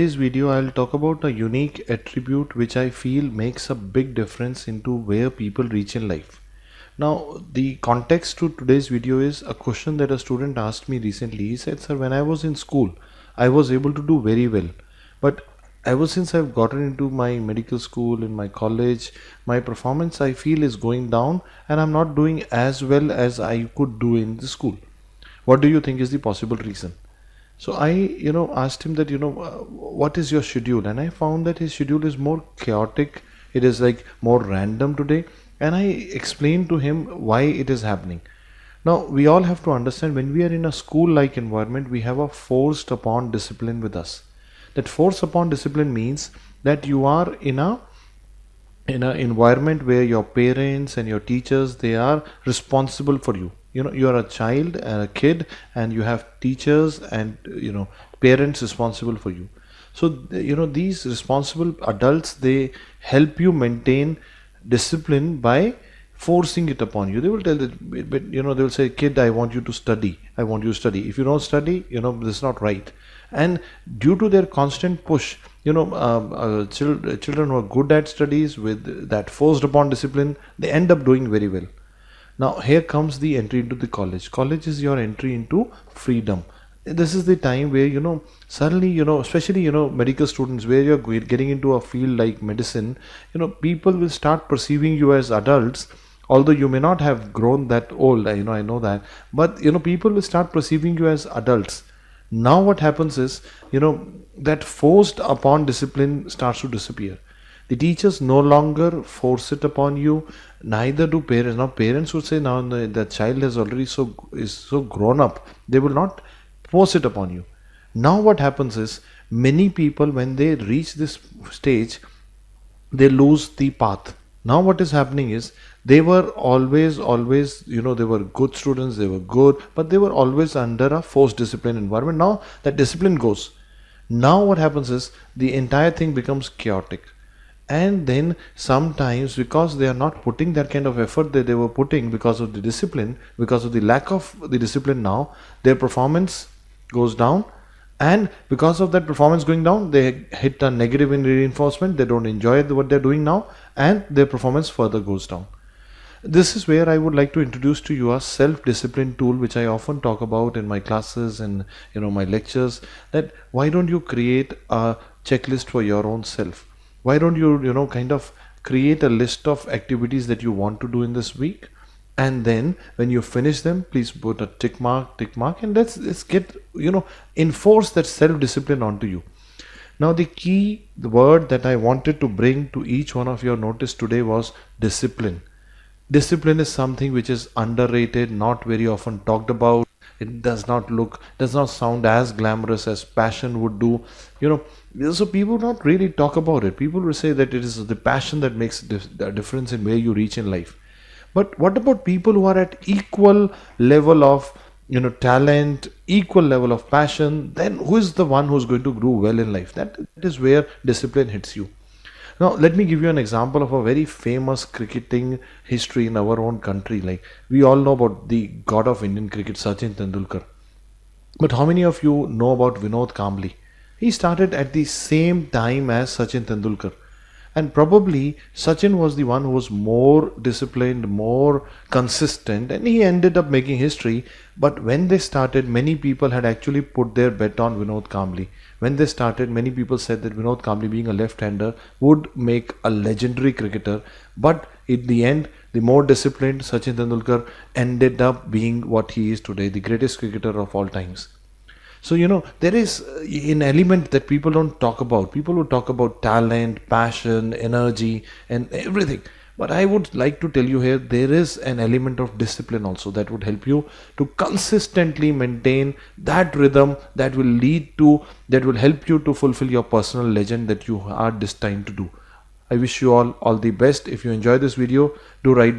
In this video, I'll talk about a unique attribute which I feel makes a big difference into where people reach in life. Now, the context to today's video is a question that a student asked me recently. He said, "Sir, when I was in school, I was able to do very well. But ever since I've gotten into my medical school, in my college, my performance I feel is going down and I'm not doing as well as I could do in the school. What do you think is the possible reason?" So I, asked him that, what is your schedule? And I found that his schedule is more chaotic. It is like more random today. And I explained to him why it is happening. Now, we all have to understand when we are in a school-like environment, we have a forced upon discipline with us. That force upon discipline means that you are in an environment where your parents and your teachers, they are responsible for you. You are a child and a kid, and you have teachers and parents responsible for you. So these responsible adults, they help you maintain discipline by forcing it upon you. They will tell that, but they will say, "Kid, I want you to study. I want you to study. If you don't study, this is not right." And due to their constant push, children who are good at studies with that forced upon discipline, they end up doing very well. Now here comes the entry into the college. College is your entry into freedom. This is the time where suddenly especially medical students, where you're getting into a field like medicine, people will start perceiving you as adults. Although you may not have grown that old, I know that, but people will start perceiving you as adults. Now what happens is that forced upon discipline starts to disappear. The teachers no longer force it upon you, neither do parents. Now parents would say, now the child is already is so grown up, they will not force it upon you. Now what happens is, many people, when they reach this stage, they lose the path. Now what is happening is, they were always they were good students, they were good, but they were always under a forced discipline environment. Now that discipline goes. Now what happens is, the entire thing becomes chaotic. And then sometimes, because they are not putting that kind of effort that they were putting because of the discipline, because of the lack of the discipline, now their performance goes down. And because of that performance going down, they hit a negative reinforcement. They don't enjoy what they're doing now, and their performance further goes down. This is where I would like to introduce to you a self-discipline tool, which I often talk about in my classes and my lectures. That why don't you create a checklist for your own self? Why don't you kind of create a list of activities that you want to do in this week, and then when you finish them, please put a tick mark, and let's get enforce that self-discipline onto you. Now the word that I wanted to bring to each one of your notice today was discipline. Discipline is something which is underrated, not very often talked about. It does not sound as glamorous as passion would do. So people not really talk about it. People will say that it is the passion that makes the difference in where you reach in life. But what about people who are at equal level of talent, equal level of passion? Then who is the one who's going to do well in life? That is where discipline hits you. Now, let me give you an example of a very famous cricketing history in our own country. Like, we all know about the god of Indian cricket, Sachin Tendulkar. But how many of you know about Vinod Kambli? He started at the same time as Sachin Tendulkar. And probably Sachin was the one who was more disciplined, more consistent, and he ended up making history. But when they started, many people had actually put their bet on Vinod Kambli. When they started, many people said that Vinod Kambli, being a left-hander, would make a legendary cricketer. But in the end, the more disciplined Sachin Tendulkar ended up being what he is today, the greatest cricketer of all times. So, there is an element that people don't talk about. People will talk about talent, passion, energy, and everything. But I would like to tell you here, there is an element of discipline also that would help you to consistently maintain that rhythm that will help you to fulfill your personal legend that you are destined to do. I wish you all the best. If you enjoy this video, do write back.